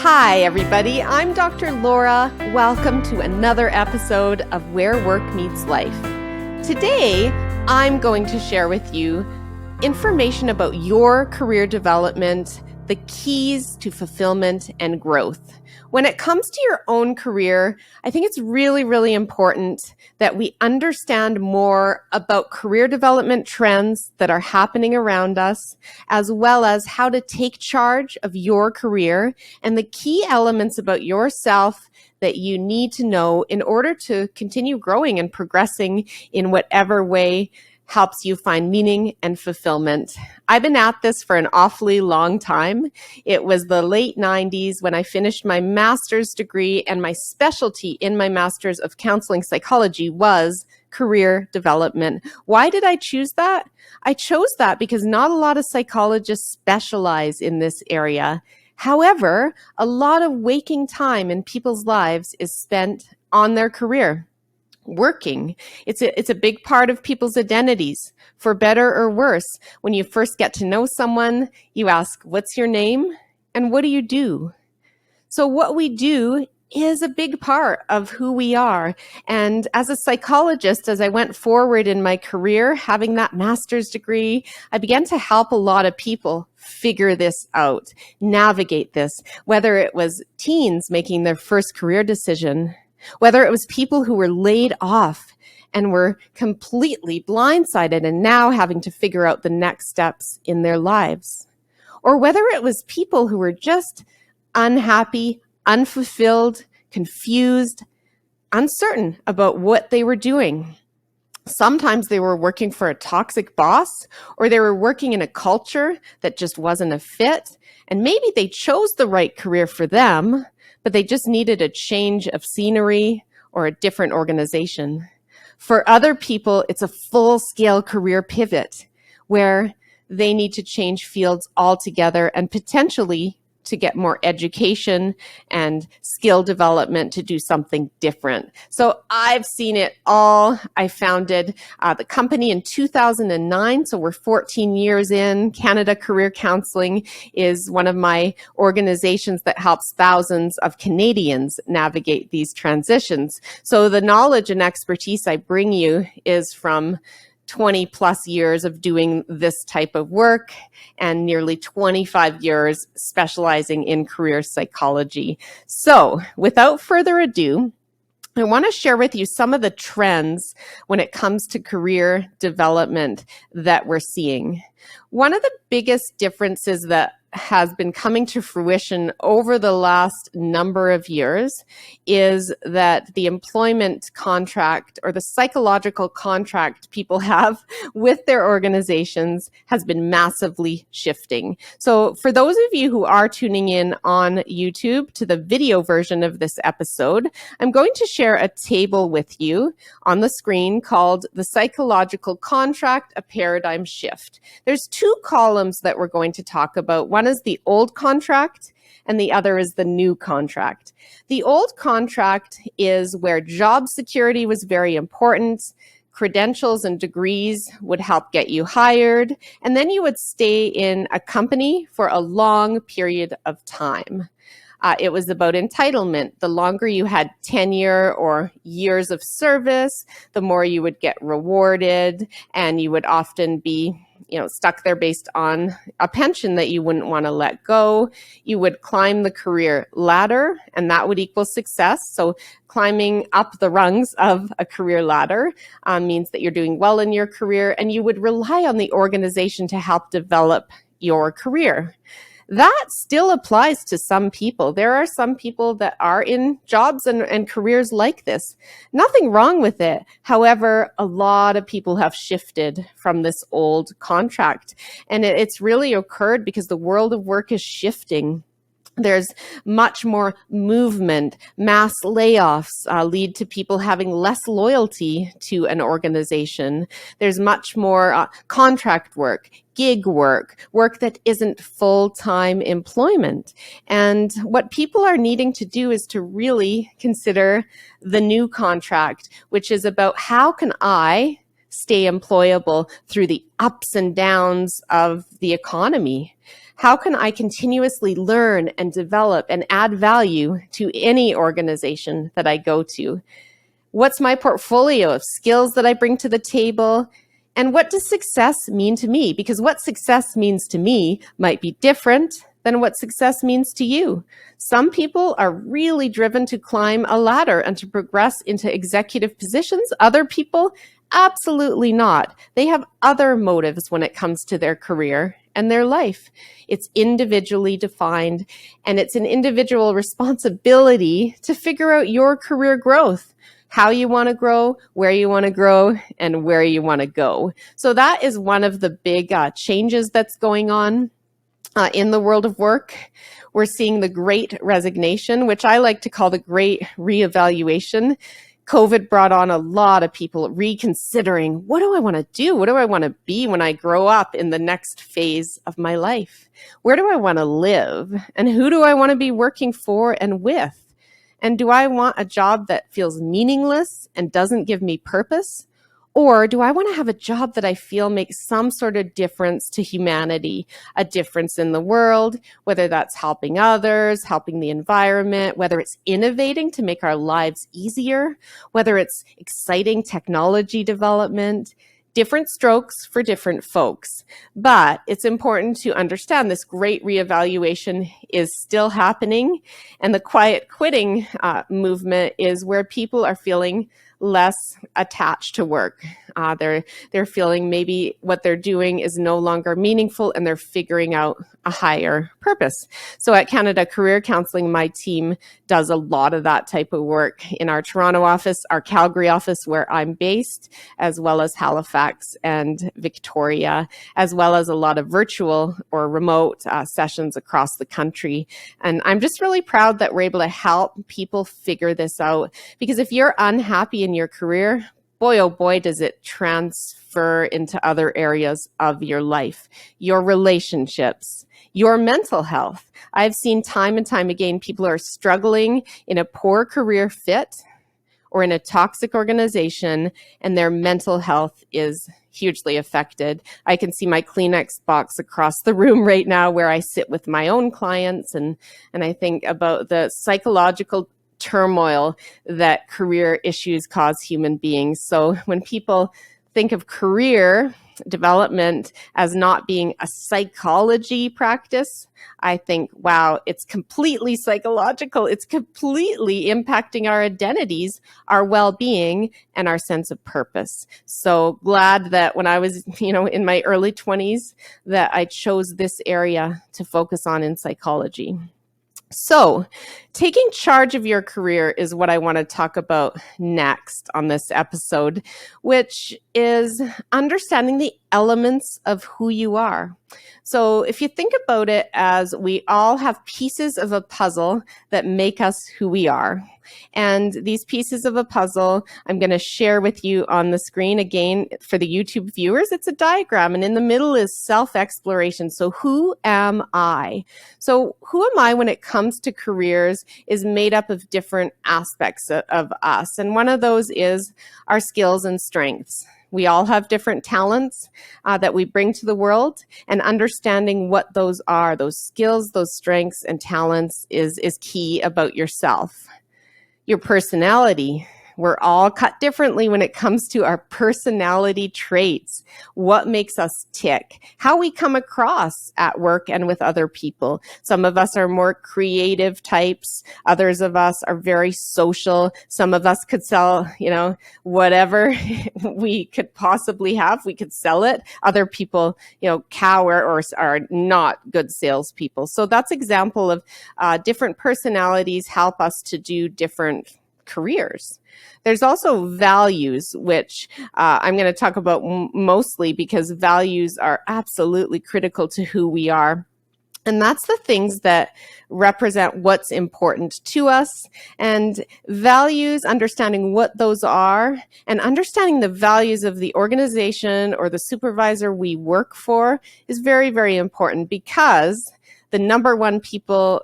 Hi, everybody. I'm Dr. Laura. Welcome to another episode of Where Work Meets Life. Today, I'm going to share with you information about your career development, the keys to fulfillment and growth. When it comes to your own career, I think it's really important that we understand more about career development trends that are happening around us, as well as how to take charge of your career and the key elements about yourself that you need to know in order to continue growing and progressing in whatever way helps you find meaning and fulfillment. I've been at this for an awfully long time. It was the late 90s when I finished my master's degree, and my specialty in my master's of counseling psychology was career development. Why did I choose that? I chose that because not a lot of psychologists specialize in this area. However, a lot of waking time in people's lives is spent on their career. Working. It's a big part of people's identities, for better or worse. When you first get to know someone, you ask, what's your name? And what do you do? So what we do is a big part of who we are. And as a psychologist, as I went forward in my career, having that master's degree, I began to help a lot of people figure this out, navigate this, whether it was teens making their first career decision, whether it was people who were laid off and were completely blindsided and now having to figure out the next steps in their lives, or whether it was people who were just unhappy, unfulfilled, confused, uncertain about what they were doing. Sometimes they were working for a toxic boss, or they were working in a culture that just wasn't a fit, and maybe they chose the right career for them, but they just needed a change of scenery or a different organization. For other people, it's a full-scale career pivot where they need to change fields altogether and potentially to get more education and skill development to do something different. So I've seen it all. I founded the company in 2009, so we're 14 years in. Canada Career Counseling is one of my organizations that helps thousands of Canadians navigate these transitions. So the knowledge and expertise I bring you is from 20 plus years of doing this type of work and nearly 25 years specializing in career psychology. So without further ado, I want to share with you some of the trends when it comes to career development that we're seeing. One of the biggest differences that has been coming to fruition over the last number of years is that the employment contract or the psychological contract people have with their organizations has been massively shifting. So for those of you who are tuning in on YouTube to the video version of this episode, I'm going to share a table with you on the screen called The Psychological Contract, a Paradigm Shift. There's two columns that we're going to talk about. One is the old contract and the other is the new contract. The old contract is where job security was very important. Credentials and degrees would help get you hired, and then you would stay in a company for a long period of time. It was about entitlement. The longer you had tenure or years of service, the more you would get rewarded, and you would often be stuck there based on a pension that you wouldn't want to let go. You would climb the career ladder, and that would equal success. So climbing up the rungs of a career ladder means that you're doing well in your career, and you would rely on the organization to help develop your career. That still applies to some people. There are some people that are in jobs and careers like this. Nothing wrong with it. However, a lot of people have shifted from this old contract. And it's really occurred because the world of work is shifting. There's much more movement. Mass layoffs lead to people having less loyalty to an organization. There's much more contract work, gig work, work that isn't full-time employment. And what people are needing to do is to really consider the new contract, which is about how can I stay employable through the ups and downs of the economy? How can I continuously learn and develop and add value to any organization that I go to? What's my portfolio of skills that I bring to the table? And what does success mean to me? Because what success means to me might be different than what success means to you. Some people are really driven to climb a ladder and to progress into executive positions. Other people, absolutely not. They have other motives when it comes to their career and their life. It's individually defined, and it's an individual responsibility to figure out your career growth, how you want to grow, where you want to grow, and where you want to go. So that is one of the big changes that's going on in the world of work. We're seeing the great resignation, which I like to call the great reevaluation. COVID brought on a lot of people reconsidering, what do I want to do? What do I want to be when I grow up in the next phase of my life? Where do I want to live? And who do I want to be working for and with? And do I want a job that feels meaningless and doesn't give me purpose? Or do I want to have a job that I feel makes some sort of difference to humanity, a difference in the world, whether that's helping others, helping the environment, whether it's innovating to make our lives easier, whether it's exciting technology development? Different strokes for different folks. But it's important to understand this great reevaluation is still happening. And the quiet quitting movement is where people are feeling less attached to work. They're feeling maybe what they're doing is no longer meaningful, and they're figuring out a higher purpose. So at Canada Career Counseling, my team does a lot of that type of work in our Toronto office, our Calgary office where I'm based, as well as Halifax and Victoria, as well as a lot of virtual or remote sessions across the country. And I'm just really proud that we're able to help people figure this out, because if you're unhappy in your career, boy, oh boy, does it transfer into other areas of your life, your relationships, your mental health. I've seen time and time again, people are struggling in a poor career fit or in a toxic organization, and their mental health is hugely affected. I can see my Kleenex box across the room right now where I sit with my own clients, and I think about the psychological turmoil that career issues cause human beings. So when people think of career development as not being a psychology practice, I think, wow, it's completely psychological. It's completely impacting our identities, our well-being, and our sense of purpose. So glad that when I was, in my early 20s, that I chose this area to focus on in psychology. So, taking charge of your career is what I want to talk about next on this episode, which is understanding the elements of who you are. So, if you think about it as we all have pieces of a puzzle that make us who we are. And these pieces of a puzzle, I'm going to share with you on the screen again for the YouTube viewers. It's a diagram, and in the middle is self-exploration. So who am I? So who am I when it comes to careers is made up of different aspects of us. And one of those is our skills and strengths. We all have different talents that we bring to the world, and understanding what those are, those skills, those strengths and talents is key about yourself. Your personality. We're all cut differently when it comes to our personality traits, what makes us tick, how we come across at work and with other people. Some of us are more creative types. Others of us are very social. Some of us could sell, whatever we could possibly have, we could sell it. Other people, cower or are not good salespeople. So that's example of different personalities help us to do different careers. There's also values, which I'm going to talk about mostly because values are absolutely critical to who we are. And that's the things that represent what's important to us. And values, understanding what those are, and understanding the values of the organization or the supervisor we work for is very, very important, because the number one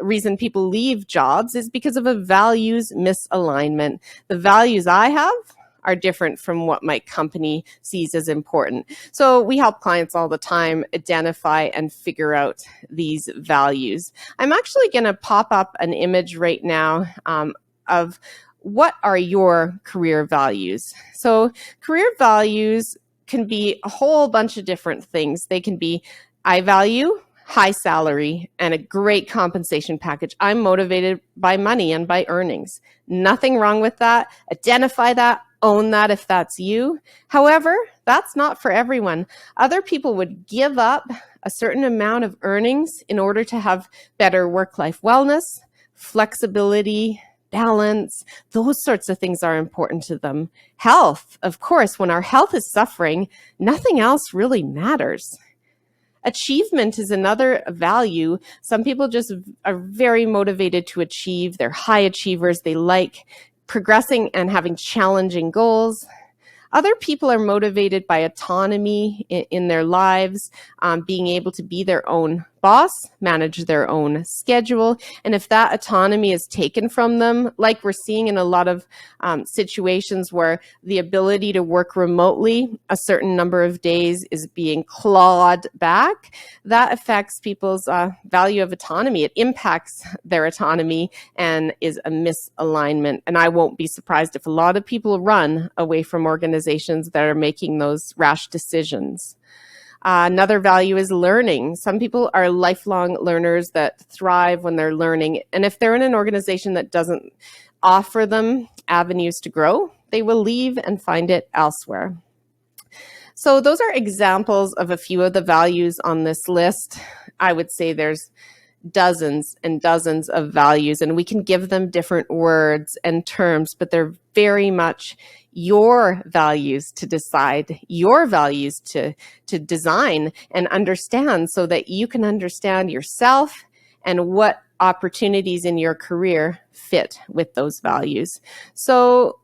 reason people leave jobs is because of a values misalignment. The values I have are different from what my company sees as important. So we help clients all the time identify and figure out these values. I'm actually going to pop up an image right now of what are your career values. So career values can be a whole bunch of different things. They can be, I value high salary and a great compensation package. I'm motivated by money and by earnings. Nothing wrong with that. Identify that, own that if that's you. However, that's not for everyone. Other people would give up a certain amount of earnings in order to have better work-life wellness, flexibility, balance. Those sorts of things are important to them. Health, of course, when our health is suffering, nothing else really matters. Achievement is another value. Some people just are very motivated to achieve. They're high achievers. They like progressing and having challenging goals. Other people are motivated by autonomy in their lives, being able to be their own boss, manage their own schedule. And if that autonomy is taken from them, like we're seeing in a lot of situations where the ability to work remotely a certain number of days is being clawed back, that affects people's value of autonomy. It impacts their autonomy and is a misalignment. And I won't be surprised if a lot of people run away from organizations that are making those rash decisions. Another value is learning. Some people are lifelong learners that thrive when they're learning. And if they're in an organization that doesn't offer them avenues to grow, they will leave and find it elsewhere. So those are examples of a few of the values on this list. I would say there's dozens and dozens of values, and we can give them different words and terms, but they're very much your values to decide, your values to design and understand, so that you can understand yourself and what opportunities in your career fit with those values. So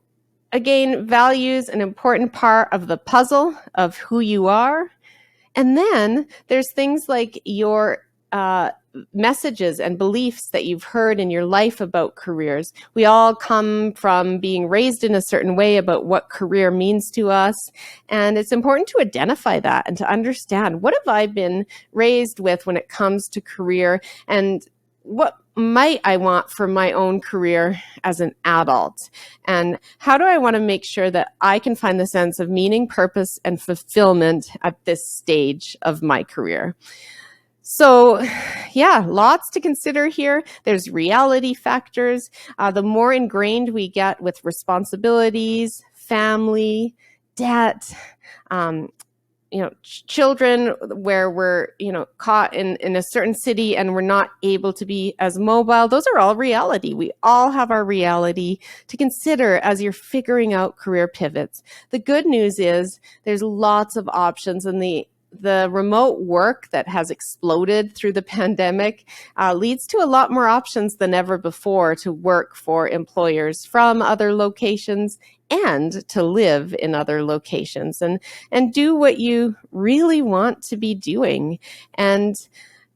again, values, an important part of the puzzle of who you are. And then there's things like your messages and beliefs that you've heard in your life about careers. We all come from being raised in a certain way about what career means to us. And it's important to identify that and to understand, what have I been raised with when it comes to career, and what might I want for my own career as an adult? And how do I want to make sure that I can find the sense of meaning, purpose, and fulfillment at this stage of my career? So yeah, lots to consider here. There's reality factors. The more ingrained we get with responsibilities, family, debt, children, where we're, caught in a certain city and we're not able to be as mobile. Those are all reality. We all have our reality to consider as you're figuring out career pivots. The good news is there's lots of options, and the remote work that has exploded through the pandemic leads to a lot more options than ever before to work for employers from other locations and to live in other locations and do what you really want to be doing. And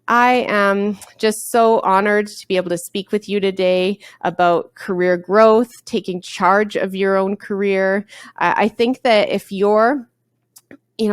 I am just so honored to be able to speak with you today about career growth, taking charge of your own career. I think that if you're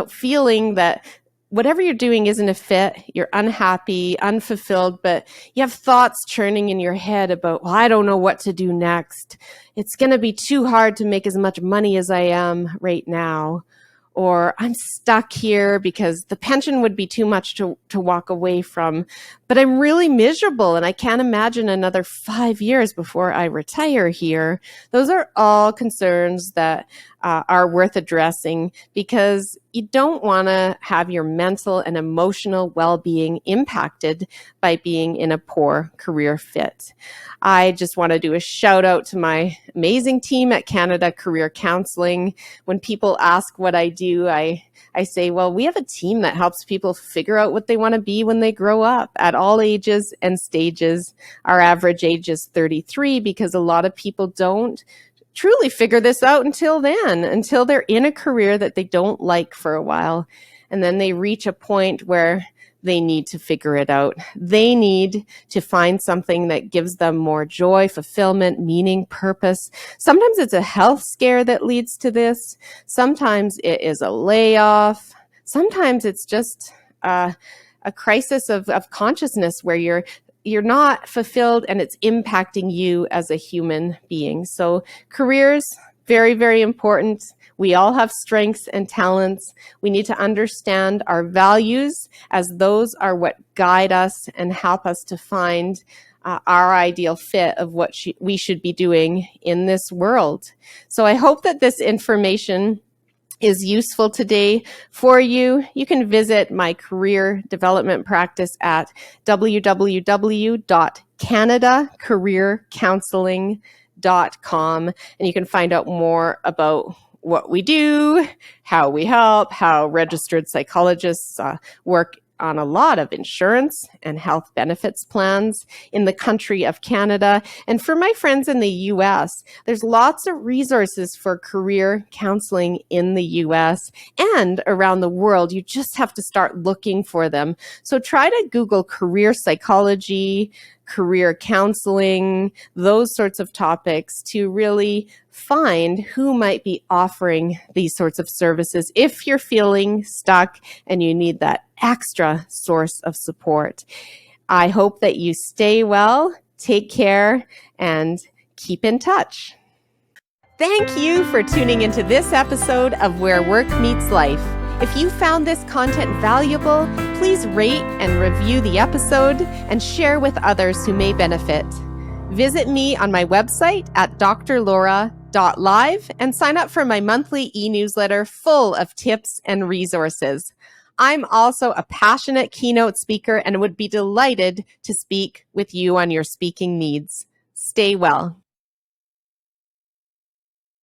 feeling that whatever you're doing isn't a fit, you're unhappy, unfulfilled, but you have thoughts churning in your head about, well, I don't know what to do next. It's going to be too hard to make as much money as I am right now. Or I'm stuck here because the pension would be too much to walk away from, but I'm really miserable and I can't imagine another 5 years before I retire here. Those are all concerns that are worth addressing, because you don't want to have your mental and emotional well-being impacted by being in a poor career fit. I just want to do a shout out to my amazing team at Canada Career Counseling. When people ask what I do, I say, well, we have a team that helps people figure out what they want to be when they grow up at all ages and stages. Our average age is 33 because a lot of people don't truly figure this out until they're in a career that they don't like for a while. And then they reach a point where they need to figure it out. They need to find something that gives them more joy, fulfillment, meaning, purpose. Sometimes it's a health scare that leads to this. Sometimes it is a layoff. Sometimes it's just a crisis of consciousness where you're not fulfilled and it's impacting you as a human being. So careers, very, very important. We all have strengths and talents. We need to understand our values, as those are what guide us and help us to find our ideal fit of what we should be doing in this world. So I hope that this information is useful today for you. You can visit my career development practice at www.canadacareercounseling.com, and you can find out more about what we do, how we help, how registered psychologists work on a lot of insurance and health benefits plans in the country of Canada. And for my friends in the US, there's lots of resources for career counseling in the US and around the world. You just have to start looking for them. So try to Google career psychology, career counseling, those sorts of topics to really find who might be offering these sorts of services if you're feeling stuck and you need that extra source of support. I hope that you stay well, take care, and keep in touch. Thank you for tuning into this episode of Where Work Meets Life. If you found this content valuable, please rate and review the episode and share with others who may benefit. Visit me on my website at drlaura.live and sign up for my monthly e-newsletter full of tips and resources. I'm also a passionate keynote speaker and would be delighted to speak with you on your speaking needs. Stay well.